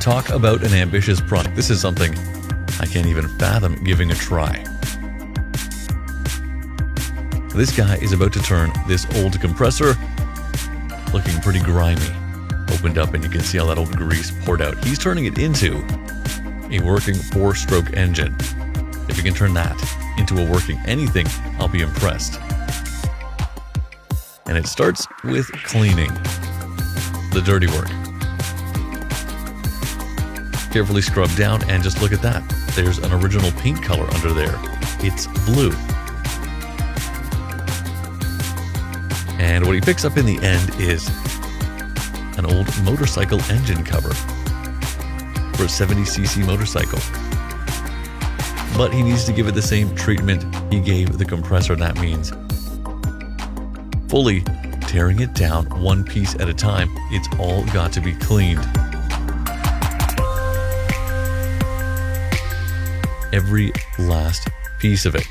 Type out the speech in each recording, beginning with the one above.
Talk about an ambitious product. This is something I can't even fathom giving a try. This guy is about to turn this old compressor, looking pretty grimy, opened up, and you can see all that old grease poured out. He's turning it into a working 4-stroke engine. If you can turn that into a working anything, I'll be impressed. And it starts with cleaning, the dirty work. Carefully scrub down, and just look at that. There's an original paint color under there. It's blue. And what he picks up in the end is an old motorcycle engine cover for a 70cc motorcycle. But he needs to give it the same treatment he gave the compressor. That means fully tearing it down one piece at a time. It's all got to be cleaned. Every last piece of it.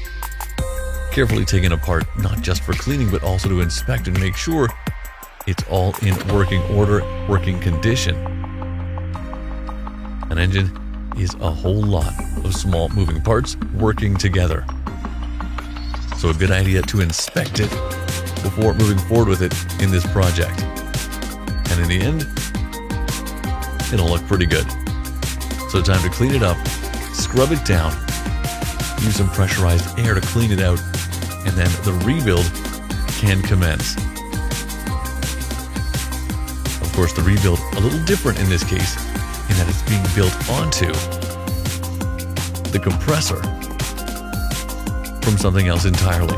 Carefully taken apart, not just for cleaning, but also to inspect and make sure it's all in working order, working condition. An engine is a whole lot of small moving parts working together. So a good idea to inspect it before moving forward with it in this project. And in the end, it'll look pretty good. So time to clean it up, scrub it down, use some pressurized air to clean it out, and then the rebuild can commence. Of course, the rebuild a little different in this case, in that it's being built onto the compressor from something else entirely.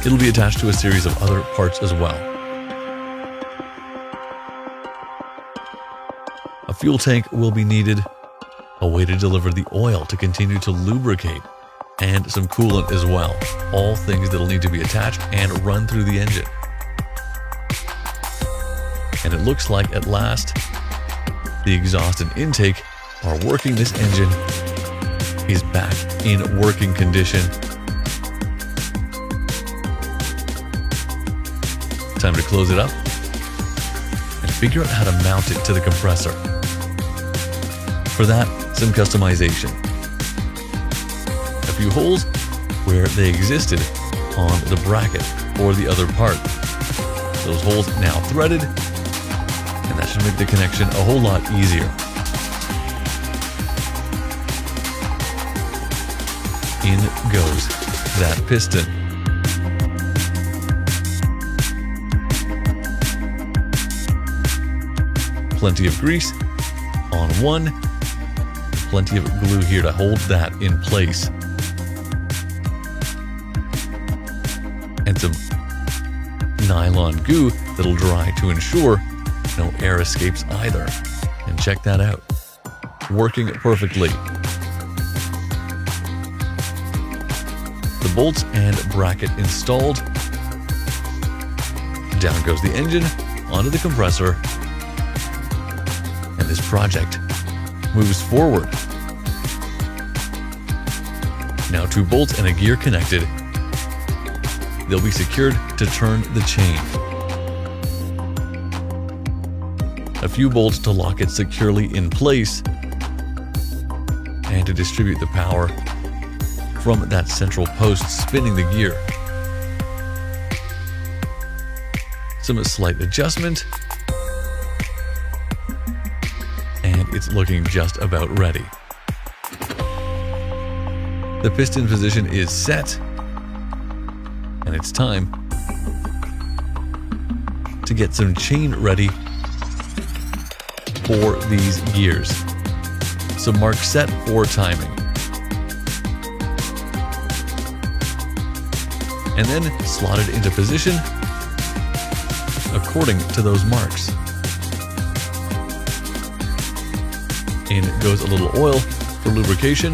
It'll be attached to a series of other parts as well. A fuel tank will be needed, a way to deliver the oil to continue to lubricate, and some coolant as well. All things that'll need to be attached and run through the engine. And it looks like at last, the exhaust and intake are working. This engine is back in working condition. Time to close it up and figure out how to mount it to the compressor. For that, some customization. A few holes where they existed on the bracket or the other part. Those holes now threaded, and that should make the connection a whole lot easier. In goes that piston. Plenty of grease on one, plenty of glue here to hold that in place. And some nylon goo that'll dry to ensure no air escapes either. And check that out. Working perfectly. The bolts and bracket installed. Down goes the engine onto the compressor. And this project moves forward. Now 2 bolts and a gear connected. They'll be secured to turn the chain. A few bolts to lock it securely in place and to distribute the power from that central post spinning the gear. Some slight adjustment, and it's looking just about ready. The piston position is set, and it's time to get some chain ready for these gears. So mark set for timing. And then slot it into position according to those marks. In goes a little oil for lubrication.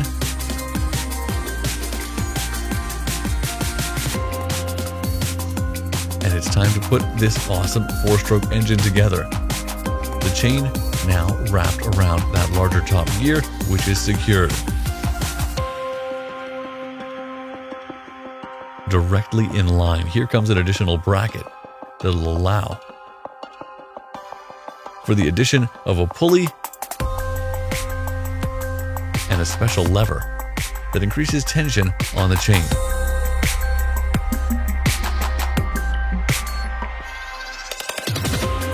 And it's time to put this awesome 4-stroke engine together. The chain now wrapped around that larger top gear, which is secured. Directly in line, here comes an additional bracket that'll allow for the addition of a pulley and a special lever that increases tension on the chain.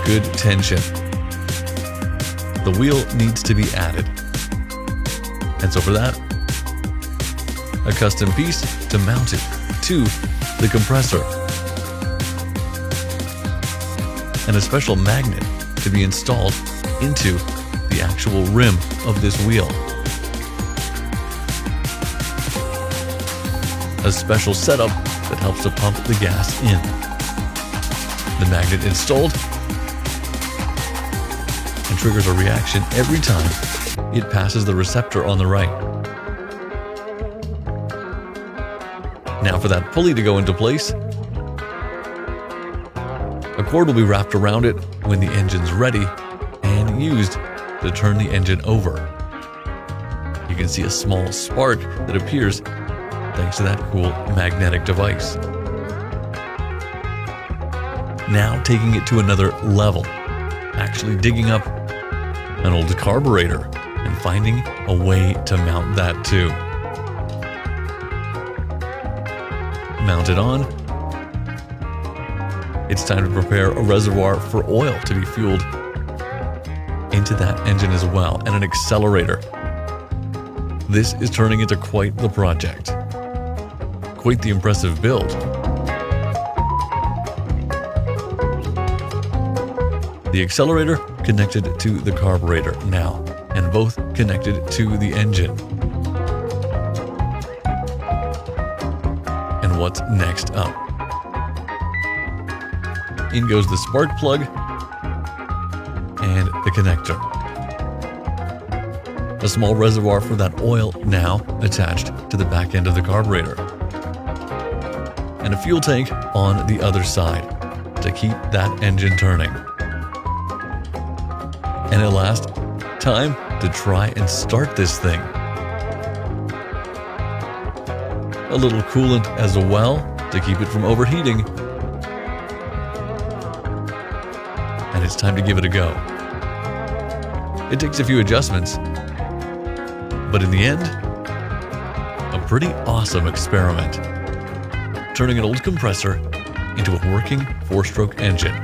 Good tension. The wheel needs to be added. And so for that, a custom piece to mount it to the compressor. And a special magnet to be installed into the actual rim of this wheel. A special setup that helps to pump the gas in. The magnet installed and triggers a reaction every time it passes the receptor on the right. Now for that pulley to go into place, a cord will be wrapped around it when the engine's ready and used to turn the engine over. You can see a small spark that appears thanks to that cool magnetic device. Now taking it to another level, actually digging up an old carburetor and finding a way to mount that too. Mount it on. It's time to prepare a reservoir for oil to be fueled into that engine as well, and an accelerator. This is turning into quite the project. Quite the impressive build. The accelerator connected to the carburetor now, and both connected to the engine. And what's next up? In goes the spark plug and the connector. A small reservoir for that oil now attached to the back end of the carburetor. And a fuel tank on the other side to keep that engine turning. And at last, time to try and start this thing. A little coolant as well to keep it from overheating. And it's time to give it a go. It takes a few adjustments, but in the end, a pretty awesome experiment, turning an old compressor into a working 4-stroke engine.